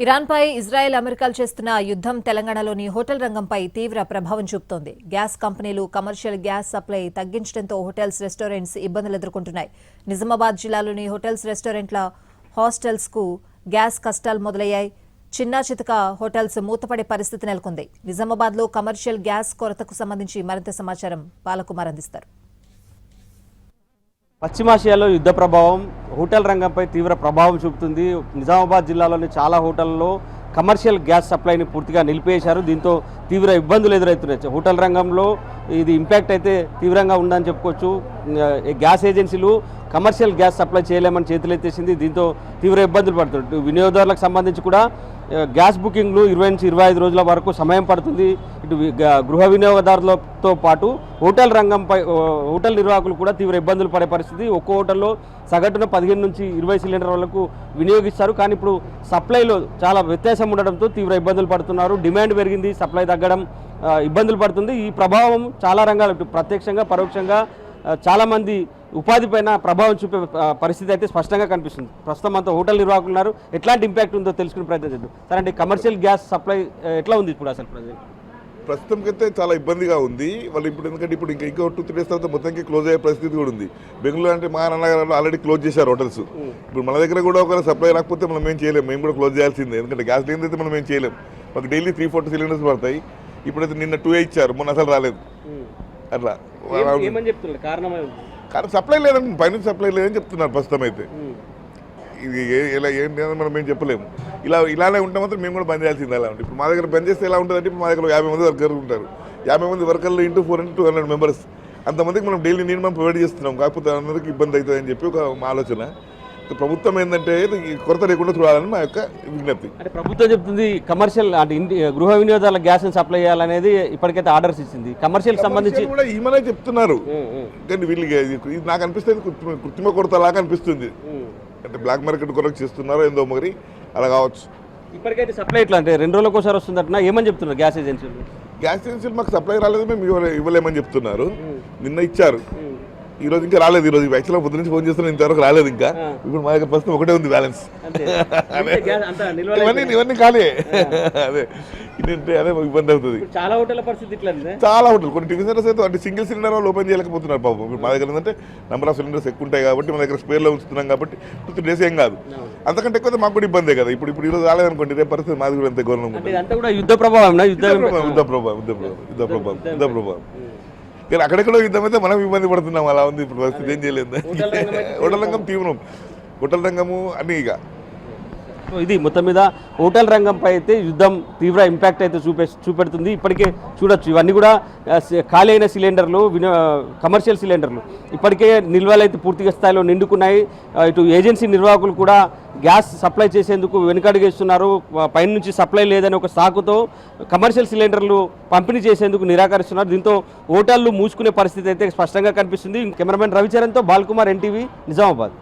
ఇరాన్పై Israel అమెరికాలు చేస్తున్న యుద్ధం తెలంగాణలోని హోటల్ రంగంపై తీవ్ర ప్రభావం చూపుతోంది. గ్యాస్ కంపెనీలు కమర్షియల్ గ్యాస్ సప్లై తగ్గించడంతో హోటల్స్, రెస్టారెంట్స్ ఇబ్బందులు ఎదుర్కొంటున్నాయి. నిజామాబాద్ జిల్లాలోని హోటల్స్, రెస్టారెంట్ల హాస్టల్స్ కు గ్యాస్ కష్టాలు మొదలయ్యాయి. చిన్న చితక హోటల్స్ మూతపడే పరిస్థితి నెలకొంది. నిజామాబాద్ లో కమర్షియల్ గ్యాస్ కొరతకు సంబంధించి మరింత సమాచారం బాలకుమార్ అందిస్తారు. పశ్చిమాసియాలో యుద్ధ ప్రభావం హోటల్ రంగంపై తీవ్ర ప్రభావం చూపుతుంది. నిజామాబాద్ జిల్లాలోని చాలా హోటల్లో కమర్షియల్ గ్యాస్ సప్లైని పూర్తిగా నిలిపేశారు. దీంతో తీవ్ర ఇబ్బందులు ఎదురవుతున్నాయి. హోటల్ రంగంలో ఇది ఇంపాక్ట్ అయితే తీవ్రంగా ఉందని చెప్పుకోవచ్చు. గ్యాస్ ఏజెన్సీలు కమర్షియల్ గ్యాస్ సప్లై చేయలేమని చేతులెత్తేసింది. దీంతో తీవ్ర ఇబ్బందులు పడుతుంది. వినియోగదారులకు సంబంధించి కూడా గ్యాస్ బుకింగ్లు 20 నుంచి 25 రోజుల వరకు సమయం పడుతుంది. ఇటు గృహ వినియోగదారులతో పాటు హోటల్ రంగంపై హోటల్ నిర్వాహకులు కూడా తీవ్ర ఇబ్బందులు పడే పరిస్థితి. ఒక్కో హోటల్లో సగటున 15 నుంచి 20 సిలిండర్ వరకు వినియోగిస్తారు. కానీ ఇప్పుడు సప్లైలో చాలా వ్యత్యాసం ఉండడంతో తీవ్ర ఇబ్బందులు పడుతున్నారు. డిమాండ్ పెరిగింది, సప్లై తగ్గడం ఇబ్బందులు పడుతుంది. ఈ ప్రభావం చాలా రంగాలు ప్రత్యక్షంగా పరోక్షంగా చాలామంది ఉపాధి పైన ప్రభావం చూపే పరిస్థితి అయితే స్పష్టంగా కనిపిస్తుంది. ప్రస్తుతం అంతా హోటల్ నిర్వాహకులు ఉన్నారు. ఎట్లాంటి ఇంపాక్ట్ ఉందో తెలుసుకునే ప్రయత్నం చేద్దాం. సరే అంటే కమర్షియల్ గ్యాస్ సప్లై ఎట్లా ఉంది ఇప్పుడు అసలు ప్రస్తుతంకైతే చాలా ఇబ్బందిగా ఉంది వాళ్ళు ఇప్పుడు. ఎందుకంటే ఇప్పుడు ఇంకో 2-3 డేస్ తర్వాత మొత్తానికి క్లోజ్ అయ్యే పరిస్థితి కూడా ఉంది. బెంగళూరు అంటే మహానగరంలో ఆల్రెడీ క్లోజ్ చేశారు హోటల్స్. ఇప్పుడు మన దగ్గర కూడా ఒకవేళ సప్లై రాకపోతే మనం ఏం చేయలేము. మేము కూడా క్లోజ్ చేయాల్సిందే. ఎందుకంటే గ్యాస్ లేనిదైతే మనం ఏం చేయలేము. మాకు డైలీ 3-4 సిలిండర్స్ పడతాయి. ఇప్పుడైతే నిన్న 2 ఇచ్చారు, మొన్న అసలు రాలేదు. అట్లా కానీ సప్లై లేదండి, పైనుంచి సప్లై లేదని చెప్తున్నారు ప్రస్తుతం అయితే. ఇది ఇలా ఏంటి మనం ఏం చెప్పలేము. ఇలానే ఉంటే మాత్రం మేము కూడా బంద్ చేయాల్సింది. అలా ఉంటుంది. ఇప్పుడు మా దగ్గర బంద్ చేస్తే ఎలా ఉంటుందంటే, ఇప్పుడు మా దగ్గర 50 మంది వర్కర్లు ఉంటారు. 50 మంది వర్కర్లు ఇంటూ 4 into 200 మెంబర్స్. అంతమందికి మనం డైలీ నీడ్ మనం ప్రొవైడ్ చేస్తున్నాం. కాకపోతే అందరికీ ఇబ్బంది అవుతుందని చెప్పి ఒక ఆలోచన. ప్రభుత్వం ఏంటంటే కొరత లేకుండా చూడాలని మా యొక్క విజ్ఞప్తి. అంటే ప్రభుత్వం చెప్తుంది కమర్షియల్ అంటే గృహ వినియోగదారుల గ్యాస్ సప్లై చేయాలనేది ఇప్పటికైతే ఆర్డర్స్ ఇచ్చింది. కమర్షియల్ సంబంధించి కూడా ఈమెనే చెప్తున్నారు. కానీ వీళ్ళకి నాకు అనిపిస్తుంది కృత్రిమ కొరత లాగా అనిపిస్తుంది. అంటే బ్లాక్ మార్కెట్ కొరకు చేస్తున్నారో ఏందో మరి అలా కావచ్చు. ఇప్పటికైతే సప్లై ఎట్లా అంటే 2 రోజులకు ఒకసారి వస్తుందట ఏమని చెప్తున్నారు గ్యాస్ ఏజెన్సీలు? గ్యాస్ ఏజెన్సీలు మాకు సప్లై రాలేదు, మేము ఇవ్వలేమని చెప్తున్నారు. నిన్న ఇచ్చారు, ఈ రోజు ఇంకా రాలేదు. ఈ రోజు యాక్చువల్గా పొద్దు నుంచి ఫోన్ చేస్తున్నా, ఇంతవరకు రాలేదు. ఇంకా ఇప్పుడు మా దగ్గర ప్రస్తుతం ఒకటే ఉంది బ్యాలెన్స్. ఇవన్నీ ఖాళీ. అదే అదే ఇబ్బంది అవుతుంది. చాలా హోటల్ పరిస్థితి ఇట్లా, చాలా హోటల్ కొన్ని టిఫిన్ సెంటర్స్ అయితే అంటే సింగిల్ సిలిండర్ వాళ్ళు ఓపెన్ చేయలేకపోతున్నారు పాపం. ఇప్పుడు మా దగ్గర ఏంటంటే నెంబర్ ఆఫ్ సిలిండర్స్ ఎక్కువ ఉంటాయి కాబట్టి మన దగ్గర స్పేర్లో ఉంచుతున్నాం కాబట్టి 2-3 డేస్ ఏం కాదు. అంతకంటే ఎక్కువ మాకు కూడా ఇబ్బందే కదా. ఇప్పుడు ఈరోజు రాలేదనుకోండి, రేపు పరిస్థితి మాది కూడా అంతే ఘోరంగా ఉంటుంది. యుద్ధ ప్రభావం అక్కడెక్కడో యుద్ధం అయితే మనం ఇబ్బంది పడుతున్నాం. అలా ఉంది ఇప్పుడు పరిస్థితి. ఏం చేయలేదు. హోటల్ రంగం తీవ్రం, హోటల్ రంగము అన్ని. ఇక ఇది మొత్తం మీద హోటల్ రంగంపై అయితే యుద్ధం తీవ్ర ఇంపాక్ట్ అయితే చూపెడుతుంది. ఇప్పటికే చూడొచ్చు ఇవన్నీ కూడా ఖాళీ అయిన సిలిండర్లు, కమర్షియల్ సిలిండర్లు ఇప్పటికే నిల్వలు అయితే పూర్తిగా స్థాయిలో నిండుకున్నాయి. ఇటు ఏజెన్సీ నిర్వాహకులు కూడా గ్యాస్ సప్లై చేసేందుకు వెనుకడుగేస్తున్నారు. పైనుంచి సప్లై లేదని ఒక సాకుతో కమర్షియల్ సిలిండర్లు పంపిణీ చేసేందుకు నిరాకరిస్తున్నారు. దీంతో హోటళ్లు మూసుకునే పరిస్థితి అయితే స్పష్టంగా కనిపిస్తుంది. కెమెరామెన్ రవిచరణ్తో బాలకుమార్, NTV, నిజామాబాద్.